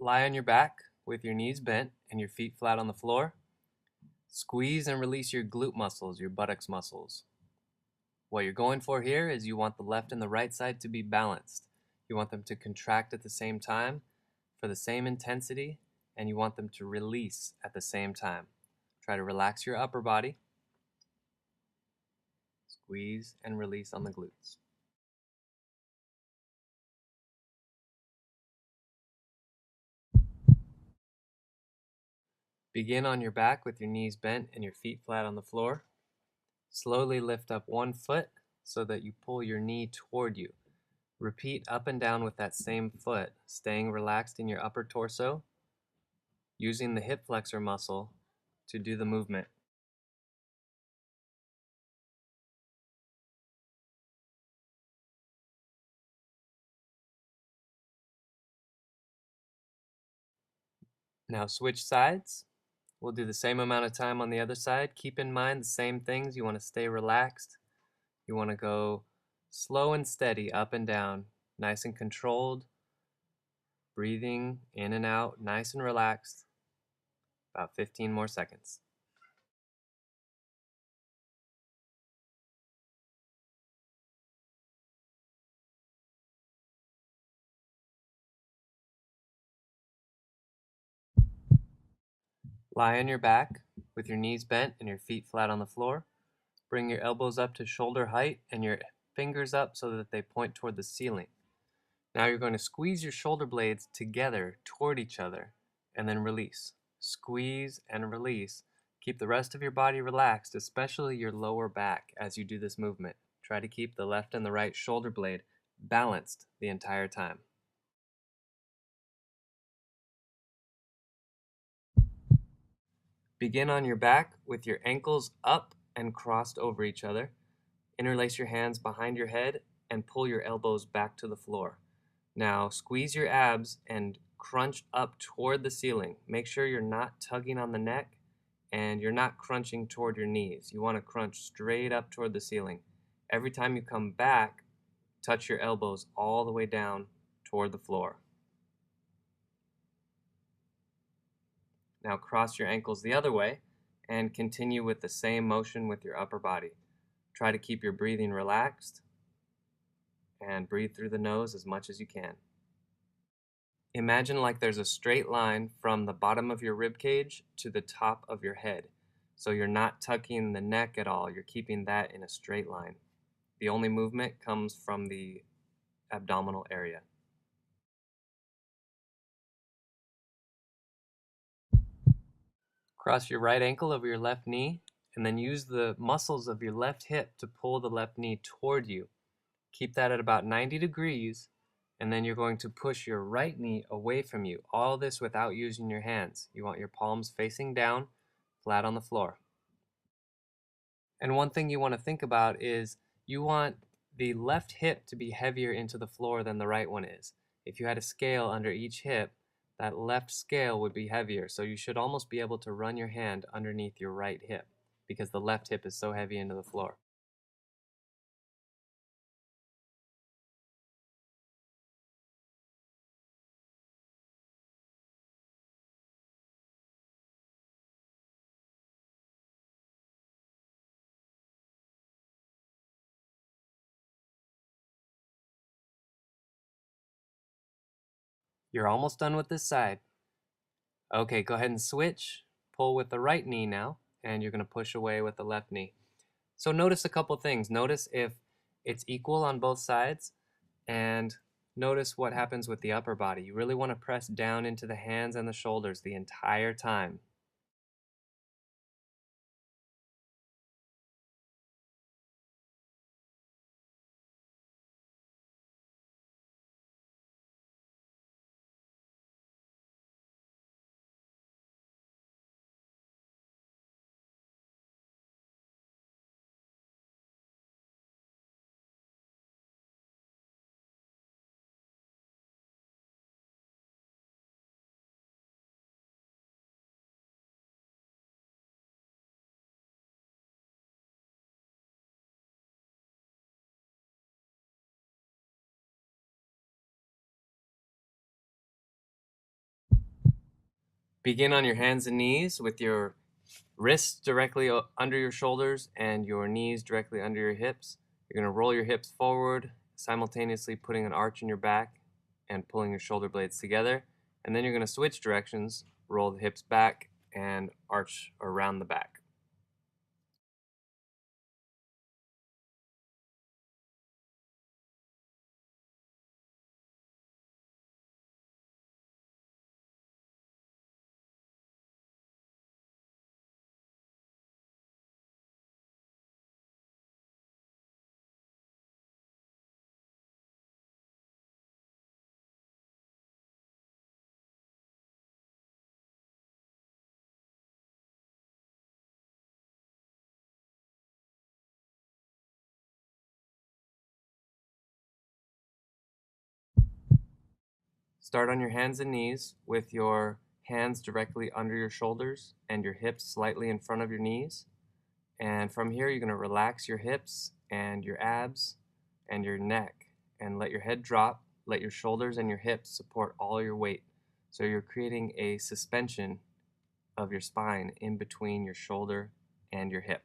Lie on your back with your knees bent and your feet flat on the floor. Squeeze and release your glute muscles, your buttocks muscles. What you're going for here is you want the left and the right side to be balanced. You want them to contract at the same time for the same intensity, and you want them to release at the same time. Try to relax your upper body. Squeeze and release on the glutes. Begin on your back with your knees bent and your feet flat on the floor. Slowly lift up one foot so that you pull your knee toward you. Repeat up and down with that same foot, staying relaxed in your upper torso, using the hip flexor muscle to do the movement. Now switch sides. We'll do the same amount of time on the other side. Keep in mind the same things. You want to stay relaxed. You want to go slow and steady up and down, nice and controlled. Breathing in and out, nice and relaxed. About 15 more seconds. Lie on your back with your knees bent and your feet flat on the floor. Bring your elbows up to shoulder height and your fingers up so that they point toward the ceiling. Now you're going to squeeze your shoulder blades together toward each other and then release. Squeeze and release. Keep the rest of your body relaxed, especially your lower back as you do this movement. Try to keep the left and the right shoulder blade balanced the entire time. Begin on your back with your ankles up and crossed over each other. Interlace your hands behind your head and pull your elbows back to the floor. Now squeeze your abs and crunch up toward the ceiling. Make sure you're not tugging on the neck and you're not crunching toward your knees. You want to crunch straight up toward the ceiling. Every time you come back, touch your elbows all the way down toward the floor. Now cross your ankles the other way and continue with the same motion with your upper body. Try to keep your breathing relaxed and breathe through the nose as much as you can. Imagine like there's a straight line from the bottom of your rib cage to the top of your head. So you're not tucking the neck at all, you're keeping that in a straight line. The only movement comes from the abdominal area. Cross your right ankle over your left knee and then use the muscles of your left hip to pull the left knee toward you. Keep that at about 90 degrees, and then you're going to push your right knee away from you. All this without using your hands. You want your palms facing down, flat on the floor. And one thing you want to think about is you want the left hip to be heavier into the floor than the right one is. If you had a scale under each hip, that left scale would be heavier. So you should almost be able to run your hand underneath your right hip because the left hip is so heavy into the floor. You're almost done with this side. Okay, go ahead and switch. Pull with the right knee now, and you're going to push away with the left knee. So notice a couple things. Notice if it's equal on both sides, and notice what happens with the upper body. You really want to press down into the hands and the shoulders the entire time. Begin on your hands and knees with your wrists directly under your shoulders and your knees directly under your hips. You're going to roll your hips forward, simultaneously putting an arch in your back and pulling your shoulder blades together. And then you're going to switch directions, roll the hips back and arch around the back. Start on your hands and knees with your hands directly under your shoulders and your hips slightly in front of your knees. And from here, you're going to relax your hips and your abs and your neck and let your head drop. Let your shoulders and your hips support all your weight. So you're creating a suspension of your spine in between your shoulder and your hip.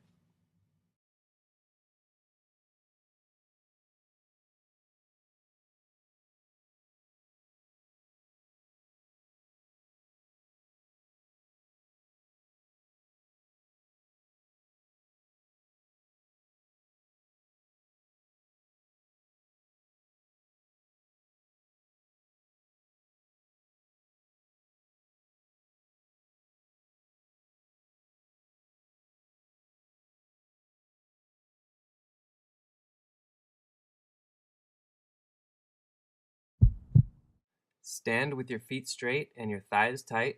Stand with your feet straight and your thighs tight.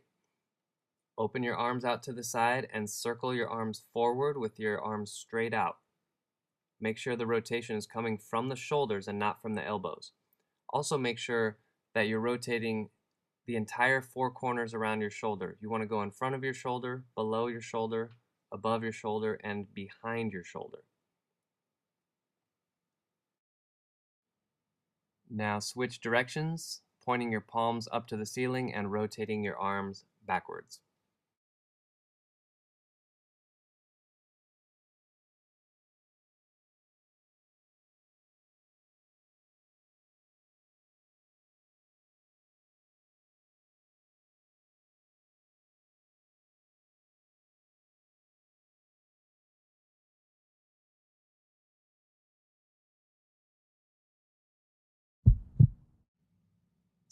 Open your arms out to the side and circle your arms forward with your arms straight out. Make sure the rotation is coming from the shoulders and not from the elbows. Also make sure that you're rotating the entire four corners around your shoulder. You want to go in front of your shoulder, below your shoulder, above your shoulder, and behind your shoulder. Now switch directions, pointing your palms up to the ceiling and rotating your arms backwards.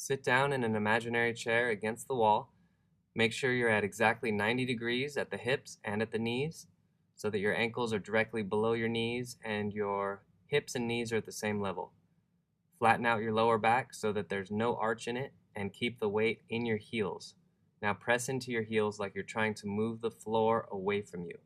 Sit down in an imaginary chair against the wall. Make sure you're at exactly 90 degrees at the hips and at the knees so that your ankles are directly below your knees and your hips and knees are at the same level. Flatten out your lower back so that there's no arch in it and keep the weight in your heels. Now press into your heels like you're trying to move the floor away from you.